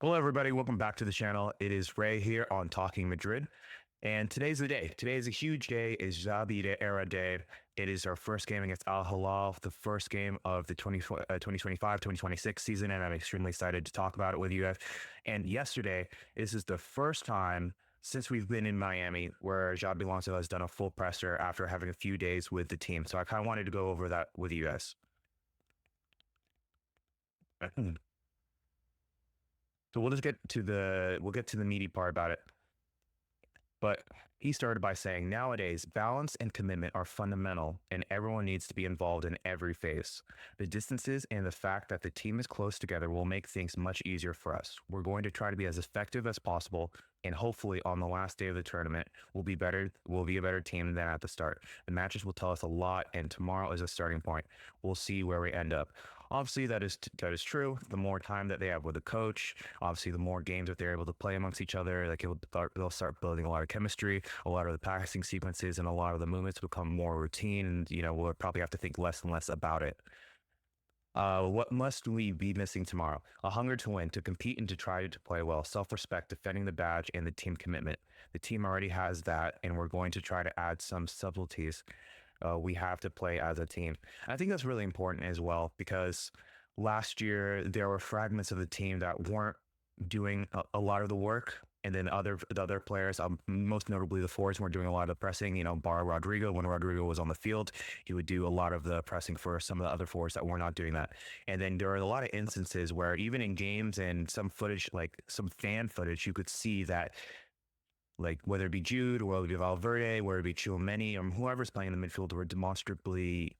Hello, everybody. Welcome back to the channel. It is Ray here on Talking Madrid. And today's the day. Today is a huge day. It's Xabi era day. It is our first game against Al Hilal, the first game of the 2025-2026 season. And I'm extremely excited to talk about it with you guys. And yesterday, this is the first time since we've been in Miami where Xabi Alonso has done a full presser after having a few days with the team. So I kind of wanted to go over that with you guys. So we'll get to the meaty part about it. But he started by saying, nowadays, balance and commitment are fundamental, and everyone needs to be involved in every phase. The distances and the fact that the team is close together will make things much easier for us. We're going to try to be as effective as possible, and hopefully on the last day of the tournament, we'll be a better team than at the start. The matches will tell us a lot, and tomorrow is a starting point. We'll see where we end up. Obviously, that is true. The more time that they have with the coach, obviously, the more games that they're able to play amongst each other, like they'll start building a lot of chemistry. A lot of the passing sequences and a lot of the movements become more routine, and we'll probably have to think less and less about it. What must we be missing tomorrow? A hunger to win, to compete, and to try to play well. Self-respect, defending the badge, and the team commitment. The team already has that, and we're going to try to add some subtleties. We have to play as a team. I think that's really important as well, because last year there were fragments of the team that weren't doing a lot of the work. And then the other players, most notably the forwards, weren't doing a lot of the pressing. Bar Rodrigo, when Rodrigo was on the field, he would do a lot of the pressing for some of the other forwards that were not doing that. And then there are a lot of instances where even in games and some footage, like some fan footage, you could see that, like whether it be Jude or whether it be Valverde, whether it be Tchouaméni or whoever's playing in the midfield, were demonstrably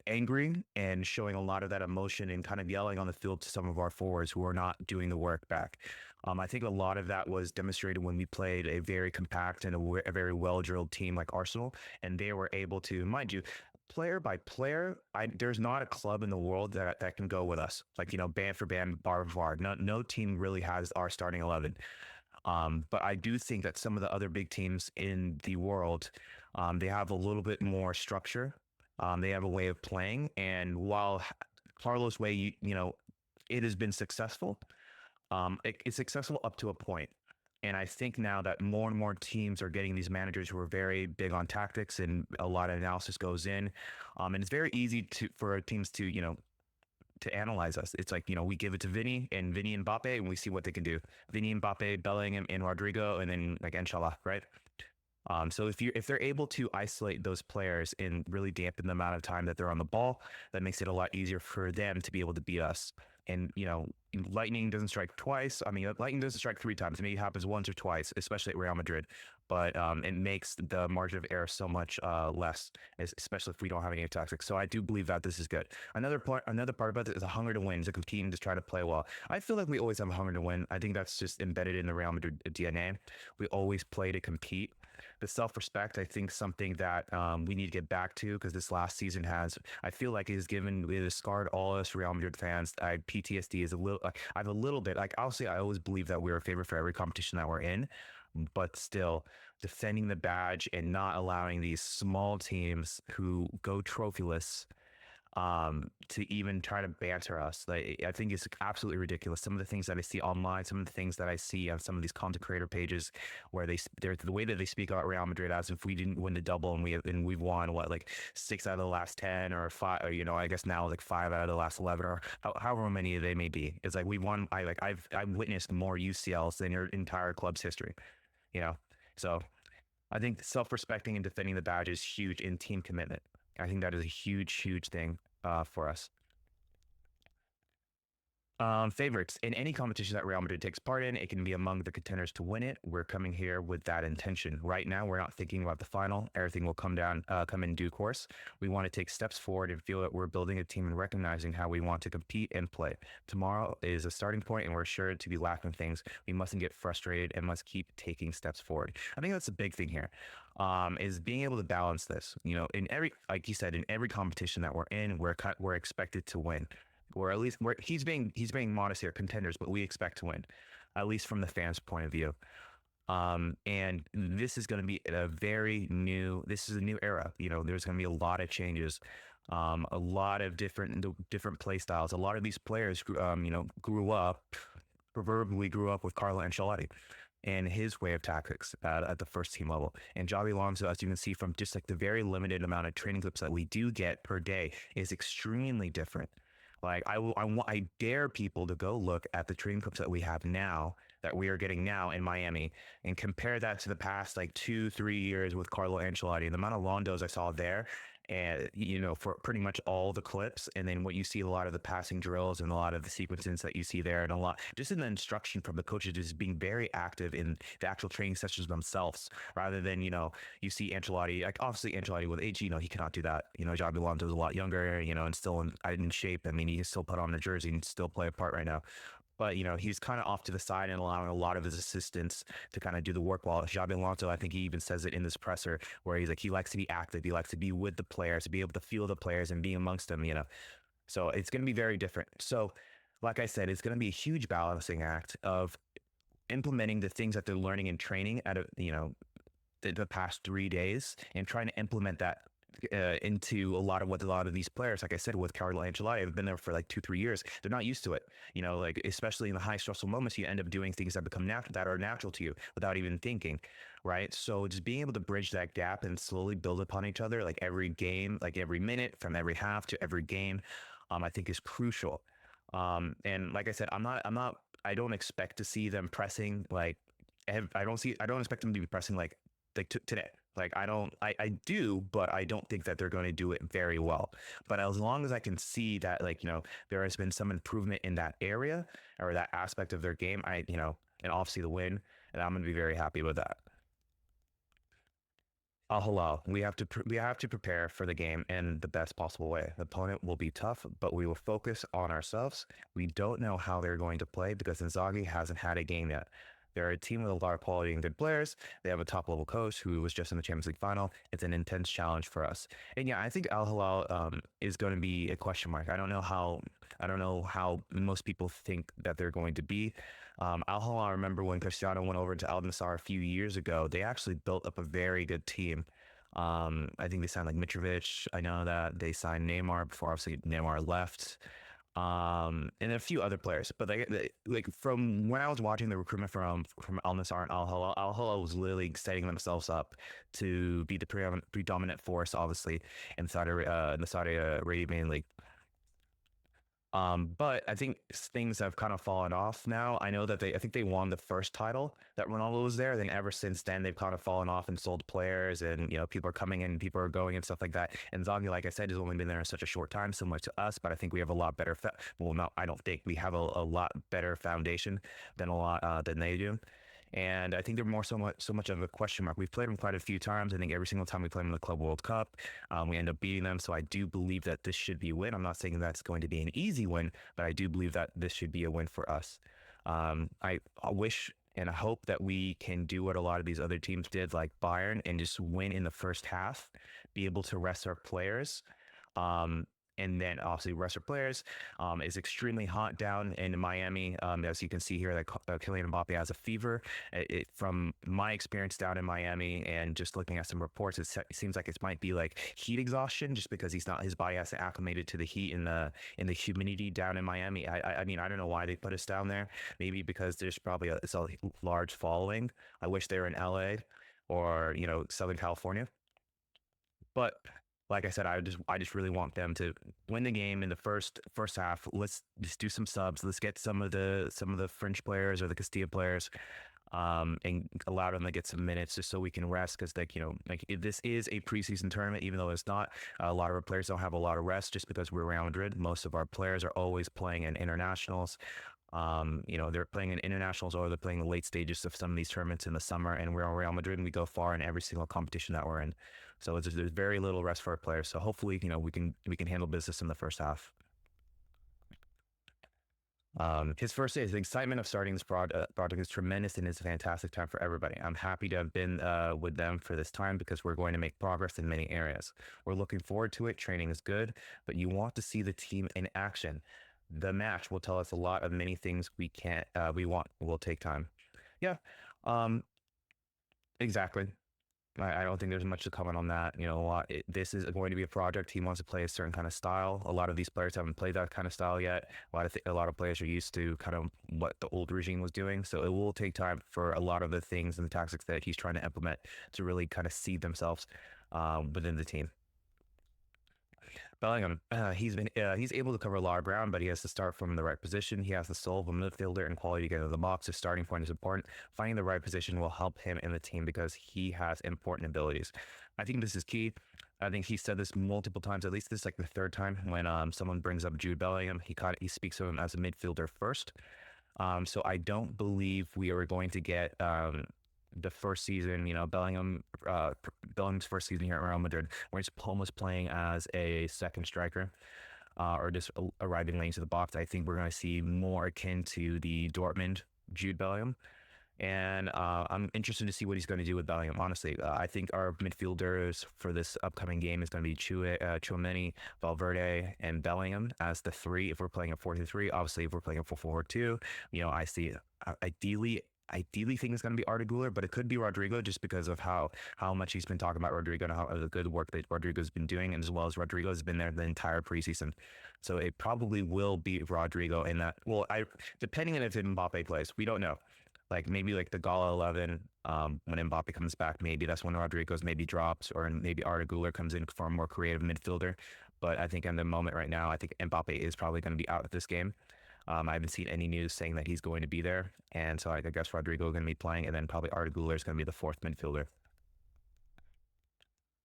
angry and showing a lot of that emotion and kind of yelling on the field to some of our forwards who are not doing the work back. I think a lot of that was demonstrated when we played a very compact and a very well-drilled team like Arsenal, and they were able to, mind you, player by player, there's not a club in the world that can go with us. Like, band for band, bar for bar. No team really has our starting 11. But I do think that some of the other big teams in the world, they have a little bit more structure. They have a way of playing, and while Carlos' way, it has been successful. It's successful up to a point. And I think now that more and more teams are getting these managers who are very big on tactics and a lot of analysis goes in. And it's very easy for teams to analyze us. It's like, we give it to Vinny and Mbappe and we see what they can do. Vinny, Mbappe, Bellingham, and Rodrigo, and then like inshallah, right? So if they're able to isolate those players and really dampen the amount of time that they're on the ball, that makes it a lot easier for them to be able to beat us. And lightning doesn't strike twice. I mean, lightning doesn't strike three times. Maybe it happens once or twice, especially at Real Madrid. But it makes the margin of error so much less, especially if we don't have any tactics. So I do believe that this is good. Another part about this is a hunger to win, to compete, and to try to play well. I feel like we always have a hunger to win. I think that's just embedded in the Real Madrid DNA. We always play to compete. The self-respect, I think, something that we need to get back to, because this last season I feel like it has scarred all us Real Madrid fans. PTSD is I have a little bit, like, I'll say I always believe that we're a favorite for every competition that we're in, but still defending the badge and not allowing these small teams who go trophyless to even try to banter us. Like, I think it's absolutely ridiculous. Some of the things that I see online, some of the things that I see on some of these content creator pages, where they're the way that they speak about Real Madrid as if we didn't win the double and we've won like 6 out of the last 10 or 5, or, I guess now like 5 out of the last 11 or however many they may be. It's like we won. I've witnessed more UCLs than your entire club's history. So I think self-respecting and defending the badge is huge in team commitment. I think that is a huge thing for us. Favorites in any competition that Real Madrid takes part in, it can be among the contenders to win it. We're coming here with that intention. Right now, we're not thinking about the final. Everything will come in due course. We want to take steps forward and feel that we're building a team and recognizing how we want to compete and play. Tomorrow is a starting point, and we're sure to be lacking things. We mustn't get frustrated and must keep taking steps forward. I think that's a big thing here, is being able to balance this. In every, like you said, in every competition that we're in, we're expected to win. Or at least he's being modest here, contenders, but we expect to win, at least from the fans' point of view. And this is going to be this is a new era. There's going to be a lot of changes, a lot of different play styles. A lot of these players, grew up proverbially grew up with Carlo Ancelotti and his way of tactics at the first team level. And Xabi Alonso, as you can see from just like the very limited amount of training clips that we do get per day, is extremely different. Like I dare people to go look at the training clips that we have now, that we are getting now in Miami, and compare that to the past like 2, 3 years with Carlo Ancelotti. The amount of Londos I saw there, and for pretty much all the clips, and then what you see, a lot of the passing drills and a lot of the sequences that you see there, and a lot just in the instruction from the coaches, just being very active in the actual training sessions themselves, rather than you see Ancelotti, like obviously Ancelotti with age, he cannot do that. Xabi Alonso is a lot younger, and still in shape. I mean, he can still put on a jersey and still play a part right now. But he's kind of off to the side and allowing a lot of his assistants to kind of do the work. While Xabi Alonso, I think he even says it in this presser where he's like, he likes to be active, he likes to be with the players, to be able to feel the players and be amongst them. So it's going to be very different. So, like I said, it's going to be a huge balancing act of implementing the things that they're learning in training at the past 3 days, and trying to implement that into a lot of these players. Like I said, with Carlo Ancelotti, I've been there for like 2, 3 years. They're not used to it. Like especially in the high stressful moments, you end up doing things that become natural, that are natural to you without even thinking, right? So just being able to bridge that gap and slowly build upon each other, like every game, like every minute, from every half to every game, I think is crucial. And like I said, I don't expect to see them pressing like. I don't expect them to be pressing like today. Like I do, but I don't think that they're going to do it very well. But as long as I can see that, like, there has been some improvement in that area or that aspect of their game, and obviously the win, and I'm going to be very happy with that. Al Hilal, we have to prepare for the game in the best possible way. The opponent will be tough, but we will focus on ourselves. We don't know how they're going to play because Inzaghi hasn't had a game yet. They're a team with a lot of quality and good players. They have a top level coach who was just in the Champions League final. It's an intense challenge for us. And yeah, I think Al Hilal is going to be a question mark. I don't know how most people think that they're going to be. Al Hilal, I remember when Cristiano went over to Al Nassr a few years ago, they actually built up a very good team. I think they signed like Mitrovic. I know that they signed Neymar before obviously Neymar left. And a few other players, but like from when I was watching the recruitment from Al Nassr and Al Hilal was literally setting themselves up to be the predominant force, obviously, in the Saudi Arabian league. But I think things have kind of fallen off now. I know that I think they won the first title that Ronaldo was there. Then ever since then, they've kind of fallen off and sold players, and people are coming in, people are going, and stuff like that. And Zaghi, like I said, has only been there in such a short time, similar to us. But I think we have a lot better. Well, no, I don't think we have a lot better foundation than they do. And I think they're more so much of a question mark. We've played them quite a few times. I think every single time we play them in the Club World Cup, we end up beating them. So I do believe that this should be a win. I'm not saying that's going to be an easy win, but I do believe that this should be a win for us. I wish and I hope that we can do what a lot of these other teams did, like Bayern, and just win in the first half, be able to rest our players. Um, and then obviously rest of players is extremely hot down in Miami. As you can see here, that Kylian Mbappe has a fever. From my experience down in Miami and just looking at some reports, it seems like it might be like heat exhaustion, just because his body hasn't acclimated to the heat and the humidity down in Miami. I mean, I don't know why they put us down there. Maybe because there's probably it's a large following. I wish they were in LA or Southern California. But like I said, I just really want them to win the game in the first half. Let's just do some subs. Let's get some of the French players or the Castilla players, and allow them to get some minutes just so we can rest. Because this is a preseason tournament, even though it's not. A lot of our players don't have a lot of rest just because we're Real Madrid. Most of our players are always playing in internationals. They're playing in internationals or they're playing the late stages of some of these tournaments in the summer, and we're on Real Madrid and we go far in every single competition that we're in. So there's very little rest for our players. So hopefully, we can handle business in the first half. His first day, the excitement of starting this project is tremendous and it's a fantastic time for everybody. I'm happy to have been with them for this time because we're going to make progress in many areas. We're looking forward to it. Training is good, but you want to see the team in action. The match will tell us a lot of many things we want will take time. Yeah, exactly. I don't think there's much to comment on that. You know, this is going to be a project. He wants to play a certain kind of style. A lot of these players haven't played that kind of style yet. A lot of players are used to kind of what the old regime was doing. So it will take time for a lot of the things and the tactics that he's trying to implement to really kind of see themselves within the team. Bellingham, he's able to cover a lot of ground, but he has to start from the right position. He has the soul of a midfielder and quality to get into the box. His starting point is important. Finding the right position will help him in the team because he has important abilities. I think this is key. I think he said this multiple times. At least this is like the third time when someone brings up Jude Bellingham. He speaks of him as a midfielder first. So I don't believe we are going to get the first season, Bellingham's first season here at Real Madrid, where he's almost playing as a second striker or just arriving late into the box. I think we're going to see more akin to the Dortmund Jude Bellingham. And I'm interested to see what he's going to do with Bellingham. Honestly, I think our midfielders for this upcoming game is going to be Tchouaméni, Valverde, and Bellingham as the three. If we're playing a 4-3, obviously, if we're playing a 4-4-2, I see ideally think it's going to be Arda Güler, but it could be Rodrigo just because of how much he's been talking about Rodrigo and how the good work that Rodrigo's been doing, and as well as Rodrigo's been there the entire preseason. So it probably will be Rodrigo in that. Well, depending on if Mbappe plays, we don't know. Like maybe like the Gala 11, when Mbappe comes back, maybe that's when Rodrigo's maybe drops, or maybe Arda Güler comes in for a more creative midfielder. But I think in the moment right now, I think Mbappe is probably going to be out of this game. I haven't seen any news saying that he's going to be there. And so I guess Rodrigo is going to be playing, and then probably Arda Güler is going to be the fourth midfielder.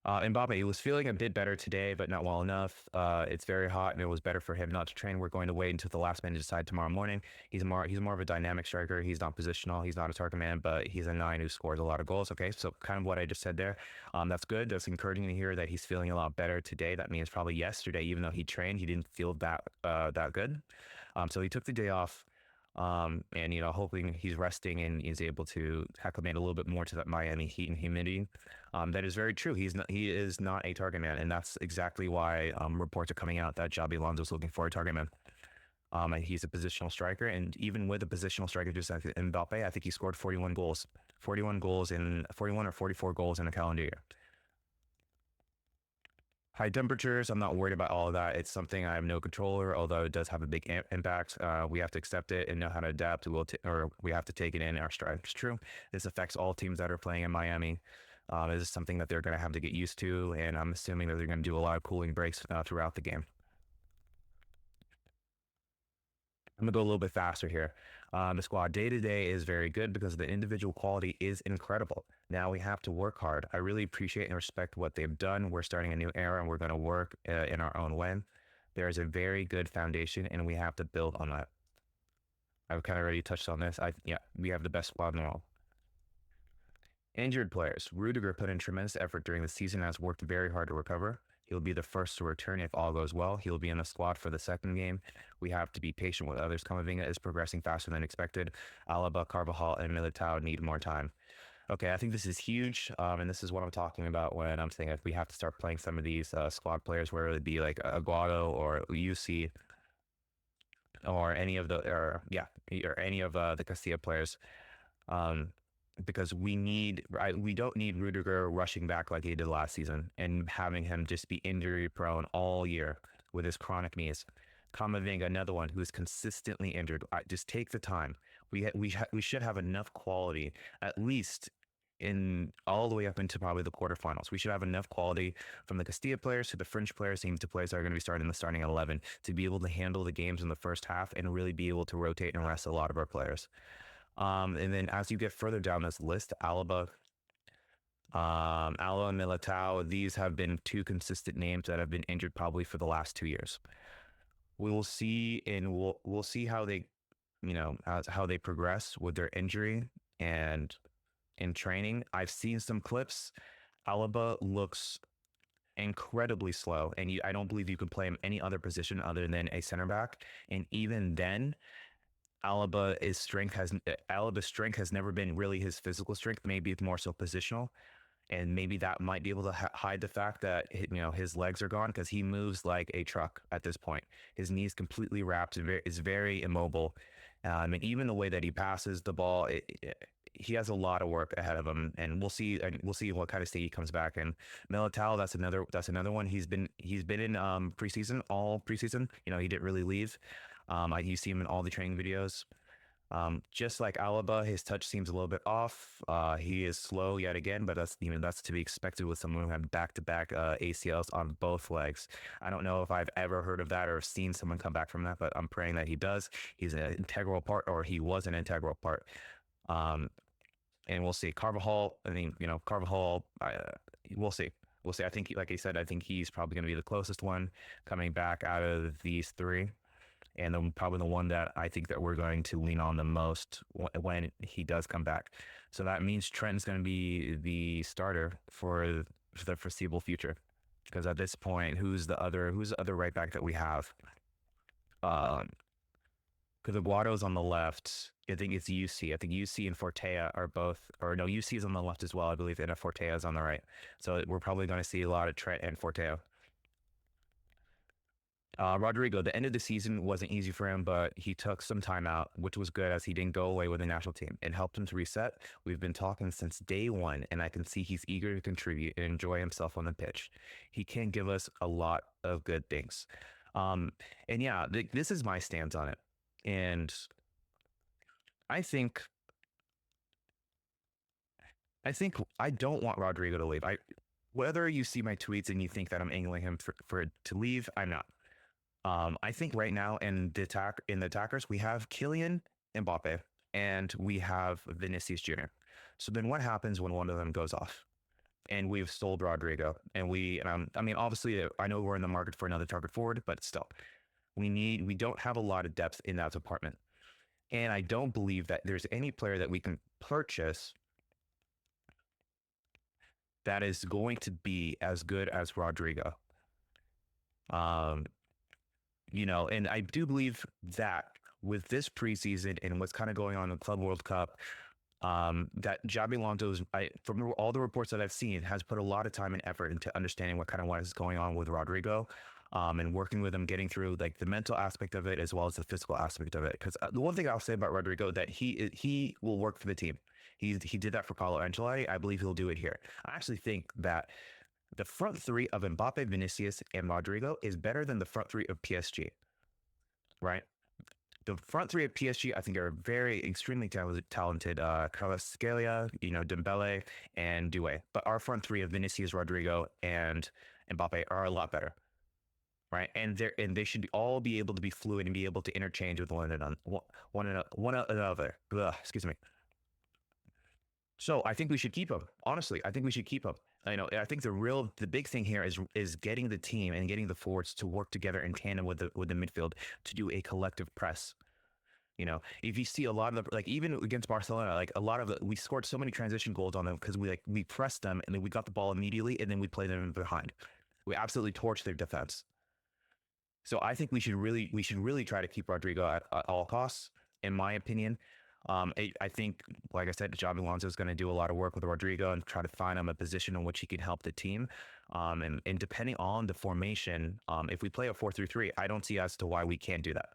Mbappe, he was feeling a bit better today, but not well enough. It's very hot, and it was better for him not to train. We're going to wait until the last minute to decide tomorrow morning. He's more of a dynamic striker. He's not positional. He's not a target man, but he's a 9 who scores a lot of goals. Okay, so kind of what I just said there. That's good. That's encouraging to hear that he's feeling a lot better today. That means probably yesterday, even though he trained, he didn't feel that good. So he took the day off. And hoping he's resting and is able to acclimate a little bit more to that Miami heat and humidity. That is very true. He is not a target man, and that's exactly why reports are coming out that Xabi Alonso is looking for a target man. And he's a positional striker, and even with a positional striker just like Mbappe, I think he scored 41 goals, 41 or 44 goals in a calendar year. High temperatures, I'm not worried about all of that. It's something I have no control over, although it does have a big impact. We have to accept it and know how to adapt. Or we have to take it in our stride. It's true. This affects all teams that are playing in Miami. This is something that they're going to have to get used to, and I'm assuming that they're going to do a lot of cooling breaks throughout the game. I'm going to go a little bit faster here. The squad day-to-day is very good because the individual quality is incredible. Now we have to work hard. I really appreciate and respect what they've done. We're starting a new era, and we're going to work in our own way. There is a very good foundation, and we have to build on that. I've kind of already touched on this. We have the best squad in the world. Injured players. Rudiger put in tremendous effort during the season and has worked very hard to recover. He'll be the first to return if all goes well. He'll be in the squad for the second game. We have to be patient with others. Camavinga is progressing faster than expected. Alaba, Carvajal, and Militao need more time. Okay, I think this is huge, and this is what I'm talking about when I'm saying if we have to start playing some of these squad players, whether it be like Aguado or UC or any of the Castilla players. Because we don't need Rudiger rushing back like he did last season and having him just be injury prone all year with his chronic knees. Camavinga, another one who is consistently injured. Just take the time. We should have enough quality, at least in all the way up into probably the quarterfinals. We should have enough quality from the Castilla players to the French players, to players that are going to be starting the starting 11 to be able to handle the games in the first half and really be able to rotate and rest a lot of our players. And then as you get further down this list, Alaba and Militao, these have been two consistent names that have been injured probably for the last 2 years. We will see, and we'll see how they, how they progress with their injury and in training. I've seen some clips. Alaba looks incredibly slow, and I don't believe you can play him any other position other than a center back. And even then, Alaba's strength has never been really his physical strength. Maybe it's more so positional, and maybe that might be able to hide the fact that his legs are gone because he moves like a truck at this point. His knees completely wrapped, is very immobile, and even the way that he passes the ball, he has a lot of work ahead of him, and we'll see. And we'll see what kind of state he comes back in. Militao, that's another one. He's been in preseason, all preseason. He didn't really leave. You see him in all the training videos. Just like Alaba, his touch seems a little bit off. He is slow yet again, but that's to be expected with someone who had back-to-back ACLs on both legs. I don't know if I've ever heard of that or seen someone come back from that, but I'm praying that he does. He's an integral part, or he was an integral part. Um, and we'll see. Carvajal, I mean, Carvajal, we'll see. We'll see. I think, like I said, I think he's probably going to be the closest one coming back out of these three, and then probably the one that I think that we're going to lean on the most when he does come back. So that means Trent's going to be the starter for the foreseeable future. Because at this point, who's the other right back that we have? Because Aguado's on the left. I think it's UC. I think UC and Fortea are both, or no, UC is on the left as well, I believe, and Fortea is on the right. So we're probably going to see a lot of Trent and Fortea. Rodrigo, the end of the season wasn't easy for him, but he took some time out, which was good as he didn't go away with the national team. It helped him to reset. We've been talking since day one, and I can see he's eager to contribute and enjoy himself on the pitch. He can give us a lot of good things. And yeah, this is my stance on it. And I think I don't want Rodrigo to leave. Whether you see my tweets and you think that I'm angling him for to leave, I'm not. I think right now in the attackers, we have Kylian Mbappe and we have Vinicius Jr. So then what happens when one of them goes off? And we've sold Rodrigo, and I mean, obviously, I know we're in the market for another target forward, but still, we don't have a lot of depth in that department. And I don't believe that there's any player that we can purchase that is going to be as good as Rodrigo. And I do believe that with this preseason and what's kind of going on in the Club World Cup, that Xabi Alonso, from all the reports that I've seen, has put a lot of time and effort into understanding what is going on with Rodrigo, and working with him, getting through like the mental aspect of it as well as the physical aspect of it. Because the one thing I'll say about Rodrigo that he will work for the team. He did that for Carlo Ancelotti. I believe he'll do it here. I actually think that the front three of Mbappe, Vinicius, and Rodrigo is better than the front three of PSG. Right? The front three of PSG, I think, are very extremely talented. Kvaratskhelia, Dembele, and Doué. But our front three of Vinicius, Rodrigo, and Mbappe are a lot better, right? And they should all be able to be fluid and be able to interchange with one another. Ugh, excuse me. So I think we should keep him. Honestly, I think we should keep him. I think the big thing here is getting the team and getting the forwards to work together in tandem with the midfield to do a collective press. If you see a lot of even against Barcelona, like a lot of we scored so many transition goals on them because we pressed them and then we got the ball immediately and then we played them behind. We absolutely torched their defense. So I think we should really try to keep Rodrigo at all costs, in my opinion. I think, like I said, Xabi Alonso is going to do a lot of work with Rodrigo and try to find him a position in which he can help the team. And depending on the formation, if we play a 4-3-3, I don't see as to why we can't do that.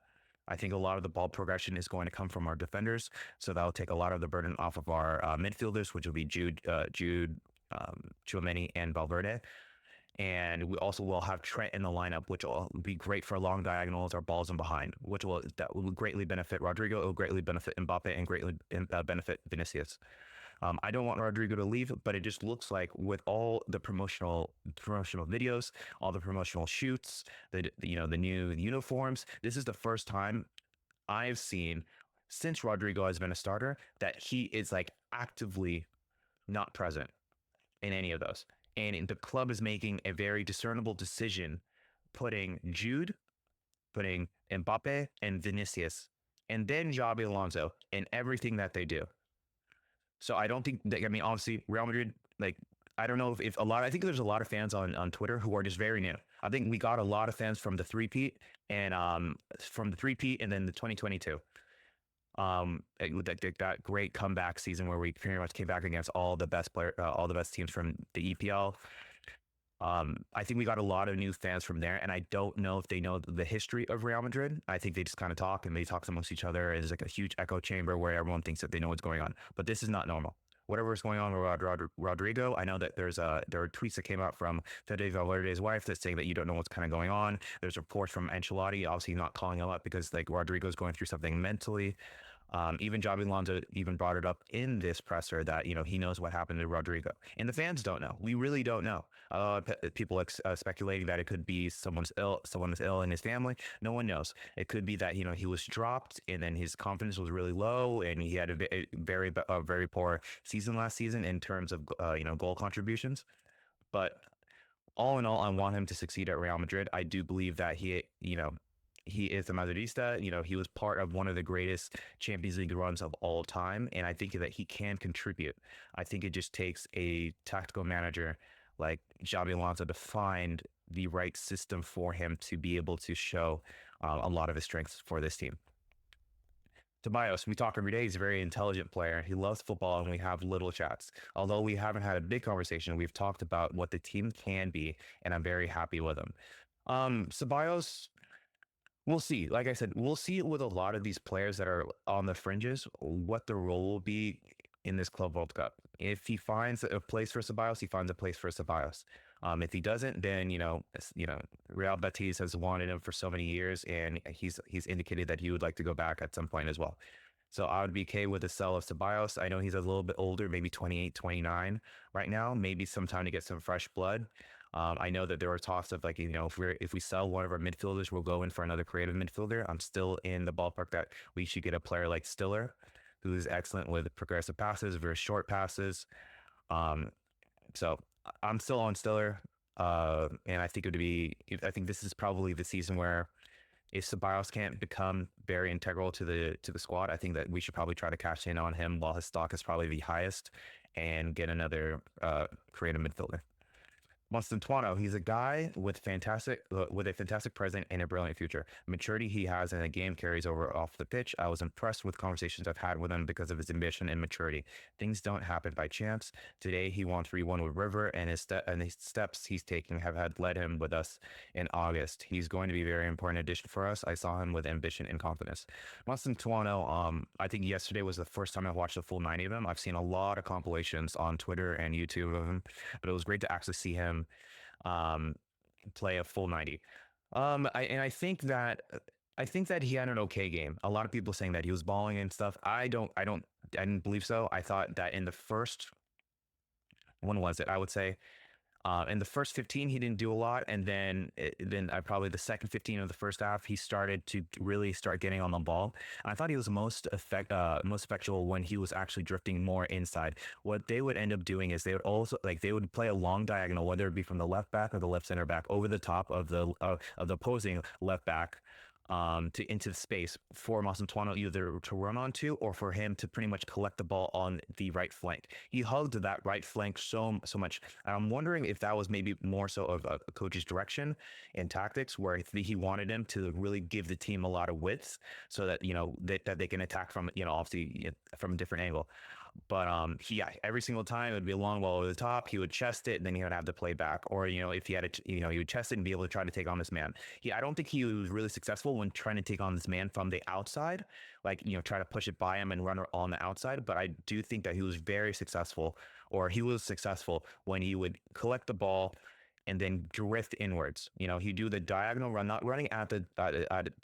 I think a lot of the ball progression is going to come from our defenders, so that'll take a lot of the burden off of our midfielders, which will be Jude, Tchouaméni, and Valverde. And we also will have Trent in the lineup, which will be great for long diagonals or balls in behind, that will greatly benefit Rodrigo. It will greatly benefit Mbappe and greatly benefit Vinicius. I don't want Rodrigo to leave, but it just looks like with all the promotional videos, all the promotional shoots, the new uniforms, this is the first time I've seen since Rodrigo has been a starter that he is like actively not present in any of those. And the club is making a very discernible decision, putting Jude, putting Mbappe and Vinicius, and then Xabi Alonso in everything that they do. So I don't think that, obviously Real Madrid, I don't know if I think there's a lot of fans on Twitter who are just very new. I think we got a lot of fans from the three-peat and then the 2022. That great comeback season where we pretty much came back against all the best teams from the EPL. I think we got a lot of new fans from there, and I don't know if they know the history of Real Madrid. I think they just kind of talk and they talk amongst each other. There's like a huge echo chamber where everyone thinks that they know what's going on, but this is not normal. Whatever is going on with Rodrigo, I know that there are tweets that came out from Fede Valverde's wife that's saying that you don't know what's kind of going on. There's reports from Ancelotti, obviously not calling him up because like Rodrigo's going through something mentally. Even Xabi Alonso even brought it up in this presser that he knows what happened to Rodrigo, and the fans don't know. We really don't know. People speculating that it could be someone is ill in his family. No one knows. It could be that he was dropped, and then his confidence was really low, and he had a very poor season last season in terms of goal contributions. But all in all, I want him to succeed at Real Madrid. I do believe that he is a Madridista. He was part of one of the greatest Champions League runs of all time, and I think that he can contribute. I think it just takes a tactical manager like Xabi Alonso to find the right system for him to be able to show a lot of his strengths for this team. Tobias, we talk every day. He's a very intelligent player. He loves football, and we have little chats. Although we haven't had a big conversation, we've talked about what the team can be, and I'm very happy with him. Ceballos, we'll see. Like I said, we'll see with a lot of these players that are on the fringes what the role will be in this Club World Cup. If he finds a place for Ceballos, he finds a place for Ceballos. If he doesn't, then Real Betis has wanted him for so many years, and he's indicated that he would like to go back at some point as well. So I would be okay with the sell of Ceballos. I know he's a little bit older, maybe 28, 29 right now. Maybe some time to get some fresh blood. I know that there were talks of like, if we sell one of our midfielders, we'll go in for another creative midfielder. I'm still in the ballpark that we should get a player like Stiller, who is excellent with progressive passes, very short passes. So I'm still on Stiller. And I think I think this is probably the season where if Ceballos can't become very integral to the squad, I think that we should probably try to cash in on him while his stock is probably the highest and get another creative midfielder. Monstantuano, he's a guy with a fantastic present and a brilliant future. Maturity he has in the game carries over off the pitch. I was impressed with conversations I've had with him because of his ambition and maturity. Things don't happen by chance. Today he won 3-1 with River, and his steps he's taking have had led him with us in August. He's going to be a very important addition for us. I saw him with ambition and confidence. Monstantuano, I think yesterday was the first time I watched the full 90 of him. I've seen a lot of compilations on Twitter and YouTube of him, but it was great to actually see him play a full 90. I think that he had an okay game. A lot of people saying that he was balling and stuff. I didn't believe so. I thought that in the first, when was it? I would say in the first 15, he didn't do a lot, and then probably the second 15 of the first half, he started to really start getting on the ball. And I thought he was most effectual when he was actually drifting more inside. What they would end up doing is they would play a long diagonal, whether it be from the left back or the left center back, over the top of the opposing left back, into the space for Masantuano either to run onto or for him to pretty much collect the ball on the right flank. He hugged that right flank so much. And I'm wondering if that was maybe more so of a coach's direction and tactics, where he wanted him to really give the team a lot of width so that that they can attack from obviously from a different angle. But every single time it would be a long ball over the top. He would chest it, and then he would have to play back. Or if he had he would chest it and be able to try to take on this man. I don't think he was really successful when trying to take on this man from the outside, like try to push it by him and run on the outside. But I do think that he was very successful, or he was successful when he would collect the ball and then drift inwards. He'd do the diagonal run, not running at the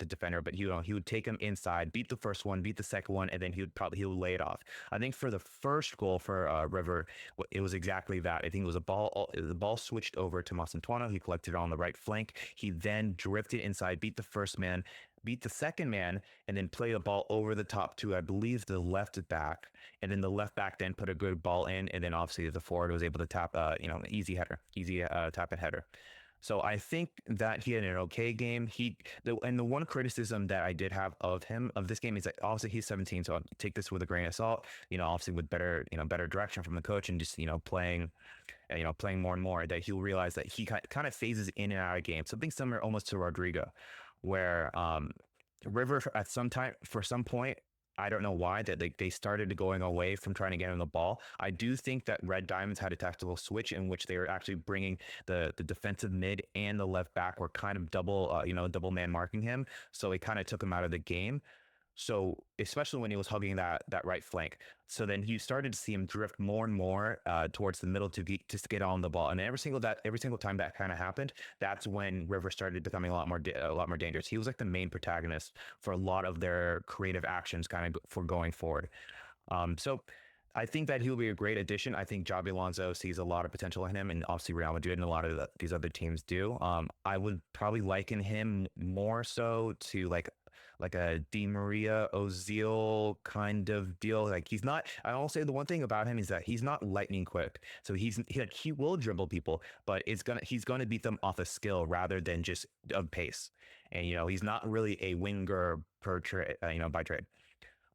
defender, but he would take him inside, beat the first one, beat the second one, and then he would lay it off. I think for the first goal for River, it was exactly that. I think it was the ball switched over to Masantuano. He collected it on the right flank. He then drifted inside, beat the first man, beat the second man, and then play the ball over the top to, I believe, the left back. And then the left back then put a good ball in, and then obviously the forward was able to tap, easy tap and header. So I think that he had an okay game. And the one criticism that I did have of this game is that obviously he's 17, so I'll take this with a grain of salt. Obviously with better direction from the coach and just playing more and more, that he'll realize that he kind of phases in and out of games. Something similar almost to Rodrigo, where River at some time, for some point, I don't know why that they started going away from trying to get him the ball. I do think that Red Diamonds had a tactical switch in which they were actually bringing the defensive mid and the left back were kind of double double man marking him, so it kind of took him out of the game. So especially when he was hugging that right flank, so then you started to see him drift more and more towards the middle to get on the ball, and every single time that kind of happened, that's when River started becoming a lot more dangerous. He was like the main protagonist for a lot of their creative actions, kind of for going forward. So I think that he'll be a great addition. I think Xabi Alonso sees a lot of potential in him, and obviously Real Madrid and a lot of these other teams do. I would probably liken him more so to like a Di Maria Ozil kind of deal. Like he's not. I will say the one thing about him is that he's not lightning quick. So he will dribble people, but he's gonna beat them off of skill rather than just of pace. And he's not really a winger per trade, by trade.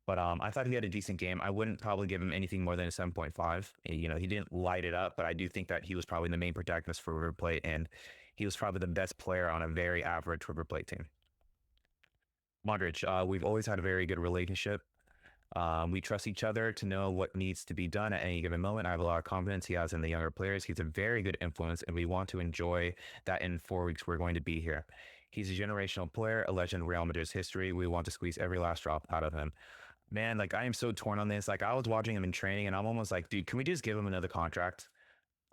But I thought he had a decent game. I wouldn't probably give him anything more than a 7.5. He didn't light it up, but I do think that he was probably the main protagonist for River Plate, and he was probably the best player on a very average River Plate team. Modric, we've always had a very good relationship. We trust each other to know what needs to be done at any given moment. I have a lot of confidence he has in the younger players. He's a very good influence, and we want to enjoy that in 4 weeks we're going to be here. He's a generational player, a legend in Real Madrid's history. We want to squeeze every last drop out of him. Man, like I am so torn on this. Like I was watching him in training and I'm almost like, dude, can we just give him another contract?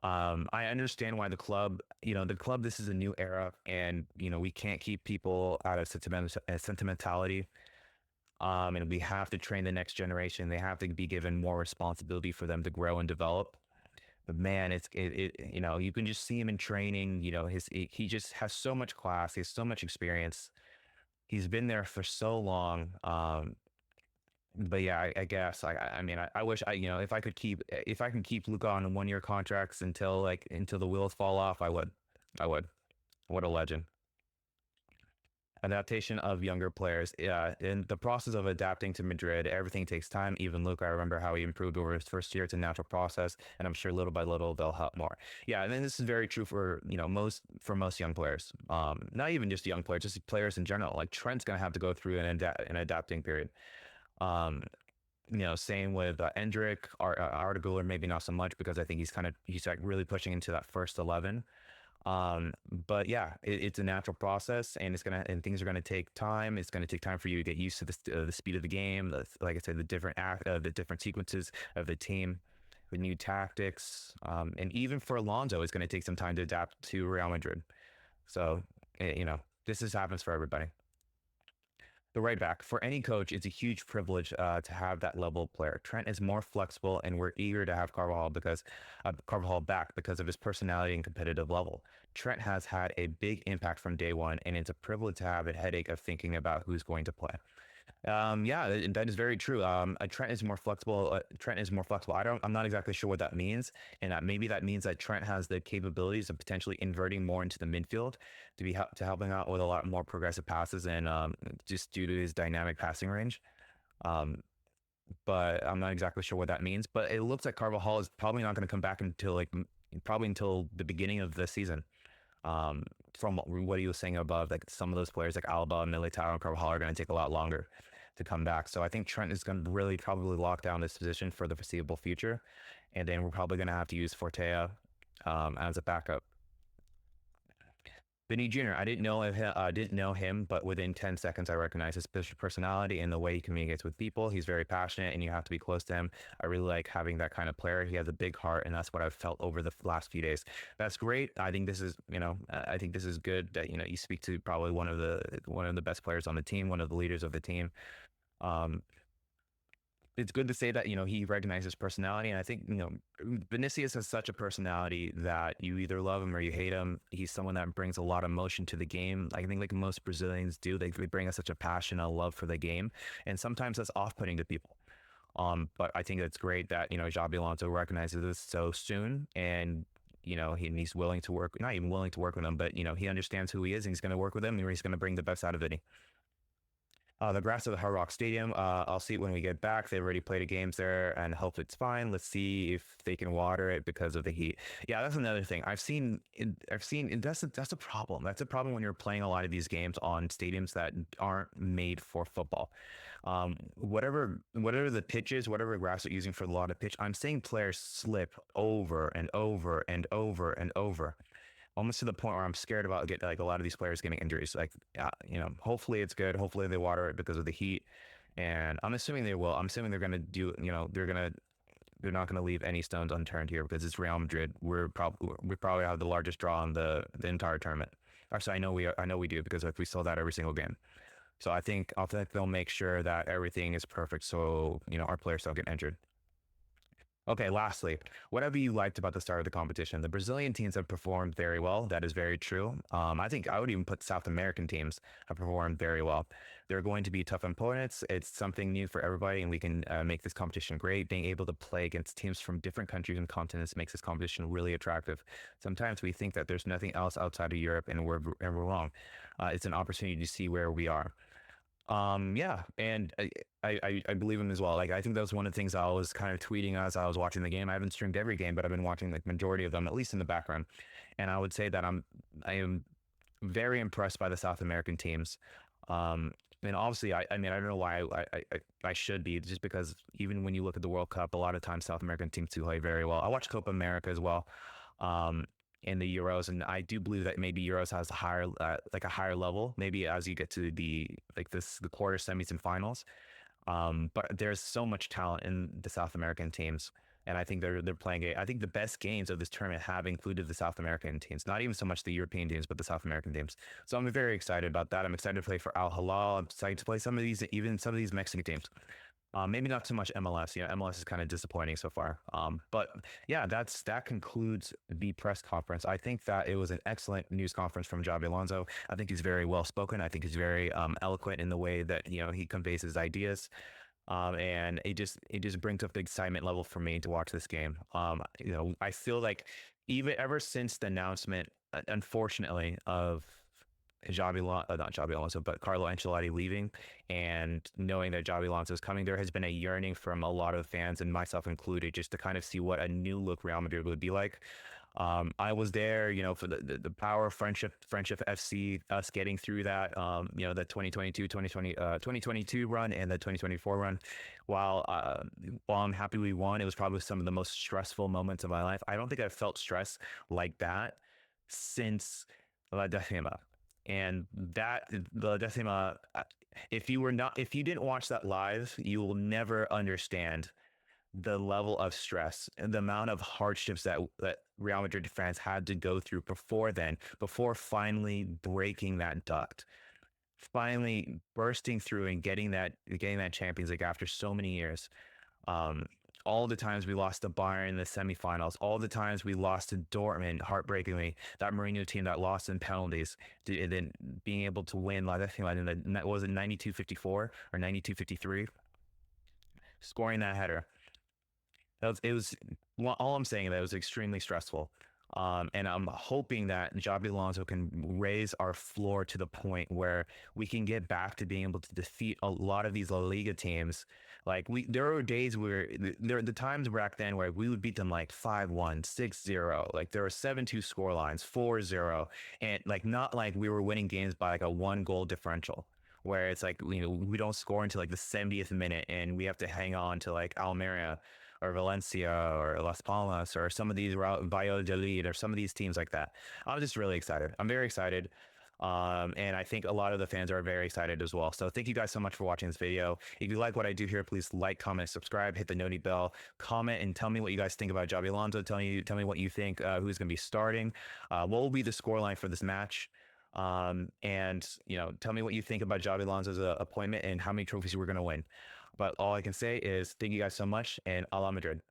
I understand why the club, this is a new era and, we can't keep people out of sentimentality. And we have to train the next generation. They have to be given more responsibility for them to grow and develop. But man, you can just see him in training, he just has so much class. He has so much experience. He's been there for so long. But yeah, I guess I mean I wish if I can keep Luca on 1 year contracts until the wheels fall off, I would. What a legend. Adaptation of younger players. Yeah, in the process of adapting to Madrid, everything takes time. Even Luca, I remember how he improved over his first year. It's a natural process, and I'm sure little by little they'll help more. Yeah, and then this is very true for most young players. Not even just young players, just players in general. Like Trent's gonna have to go through an adapting period. Um, same with Endrick, Articular, maybe not so much because I think he's like really pushing into that first 11. But yeah, it's a natural process, and things are gonna take time. It's gonna take time for you to get used to the speed of the game. Like I said, the different sequences of the team, with new tactics, and even for Alonso, it's gonna take some time to adapt to Real Madrid. So, this happens for everybody. The right back for any coach, it's a huge privilege to have that level of player. Trent is more flexible, and we're eager to have Carvajal back because of his personality and competitive level. Trent has had a big impact from day one, and it's a privilege to have a headache of thinking about who's going to play. Yeah, that is very true. Trent is more flexible. Trent is more flexible. I'm not exactly sure what that means, and maybe that means that Trent has the capabilities of potentially inverting more into the midfield to helping out with a lot more progressive passes and just due to his dynamic passing range. Um, but I'm not exactly sure what that means. But it looks like Carvajal is probably not going to come back until probably until the beginning of the season. Um, from what he was saying above, like some of those players like Alba, Militao, and Carvajal are going to take a lot longer to come back. So I think Trent is going to really probably lock down this position for the foreseeable future, and then we're probably going to have to use Fortea as a backup. Vinny Jr. I didn't know him, but within 10 seconds, I recognize his personality and the way he communicates with people. He's very passionate, and you have to be close to him. I really like having that kind of player. He has a big heart, and that's what I've felt over the last few days. That's great. I think this is, I think this is good that you speak to probably one of the best players on the team, one of the leaders of the team. Um, it's good to say that he recognizes personality, and I think Vinicius has such a personality that you either love him or you hate him. He's someone that brings a lot of emotion to the game. I think like most Brazilians do, they bring us such a passion, a love for the game, and sometimes that's off-putting to people. But I think it's great that Xabi Alonso recognizes this so soon, and he's willing to work, not even willing to work with him, but he understands who he is, and he's going to work with him, and he's going to bring the best out of it. The grass of the Hard Rock Stadium. I'll see it when we get back. They've already played games there, and hope it's fine. Let's see if they can water it because of the heat. Yeah, that's another thing. That's a problem. That's a problem when you're playing a lot of these games on stadiums that aren't made for football. Whatever the pitch is, whatever grass they're using for the lot of pitch, I'm seeing players slip over and over and over and over, almost to the point where I'm scared about get like a lot of these players getting injuries. Like, hopefully it's good. Hopefully they water it because of the heat, and I'm assuming they will. I'm assuming they're gonna do. They're not gonna leave any stones unturned here because it's Real Madrid. We probably have the largest draw on the entire tournament. Actually, I know we do because like we saw that every single game. So I think they'll make sure that everything is perfect so our players don't get injured. Okay, lastly, whatever you liked about the start of the competition, the Brazilian teams have performed very well. That is very true. I think I would even put South American teams have performed very well. They're going to be tough opponents. It's something new for everybody, and we can make this competition great. Being able to play against teams from different countries and continents makes this competition really attractive. Sometimes we think that there's nothing else outside of Europe, and we're wrong. It's an opportunity to see where we are. Yeah, and I believe him as well. Like I think that was one of the things I was kind of tweeting as I was watching the game. I haven't streamed every game, but I've been watching like majority of them, at least in the background. And I would say that I am very impressed by the South American teams. And obviously, I mean, I don't know why I should be, just because even when you look at the World Cup, a lot of times South American teams do play very well. I watch Copa America as well. Um, in the Euros, and I do believe that maybe Euros has a higher level, maybe as you get to the quarter, semis, and finals. But there's so much talent in the South American teams, and I think they're playing it. I think the best games of this tournament have included the South American teams, not even so much the European teams, but the South American teams. So I'm very excited about that. I'm excited to play for Al Hilal. I'm excited to play even some of these Mexican teams. Maybe not so much MLS. MLS is kind of disappointing so far. But yeah, that concludes the press conference. I think that it was an excellent news conference from Xabi Alonso. I think he's very well spoken. I think he's very eloquent in the way that he conveys his ideas. And it just brings up the excitement level for me to watch this game. I feel like even ever since the announcement, unfortunately, of not Xabi Alonso, but Carlo Ancelotti leaving, and knowing that Xabi Alonso is coming, there has been a yearning from a lot of fans, and myself included, just to kind of see what a new look Real Madrid would be like. I was there, for the power of friendship FC, us getting through that, the 2022 run and the 2024 run. While I'm happy we won, it was probably some of the most stressful moments of my life. I don't think I've felt stress like that since La Decima. And that the Decima, if you didn't watch that live, you will never understand the level of stress and the amount of hardships that Real Madrid fans had to go through before finally breaking that duct, finally bursting through and getting that Champions League after so many years. Um, all the times we lost to Bayern in the semifinals, all the times we lost to Dortmund, heartbreakingly, that Mourinho team that lost in penalties, and then being able to win, like I think, like was it 92-54 or 92-53, scoring that header. It was well, all I'm saying is that it was extremely stressful. And I'm hoping that Xabi Alonso can raise our floor to the point where we can get back to being able to defeat a lot of these La Liga teams. Like there were days where there are the times back then where we would beat them like 5-1, 6-0. Like there were 7-2 score lines, 4-0, and like not like we were winning games by like a 1 goal differential, where it's like we don't score until like the 70th minute and we have to hang on to like Almeria or Valencia or Las Palmas or some of these Valladolid or some of these teams like that. I'm just really excited. I'm very excited. And I think a lot of the fans are very excited as well. So thank you guys so much for watching this video. If you like what I do here, please like, comment, subscribe, hit the noti bell, comment, and tell me what you guys think about Xabi Alonso. Tell me what you think, who's going to be starting, what will be the scoreline for this match. And tell me what you think about Xabi Alonso's appointment and how many trophies we're going to win. But all I can say is thank you guys so much, and a la Madrid.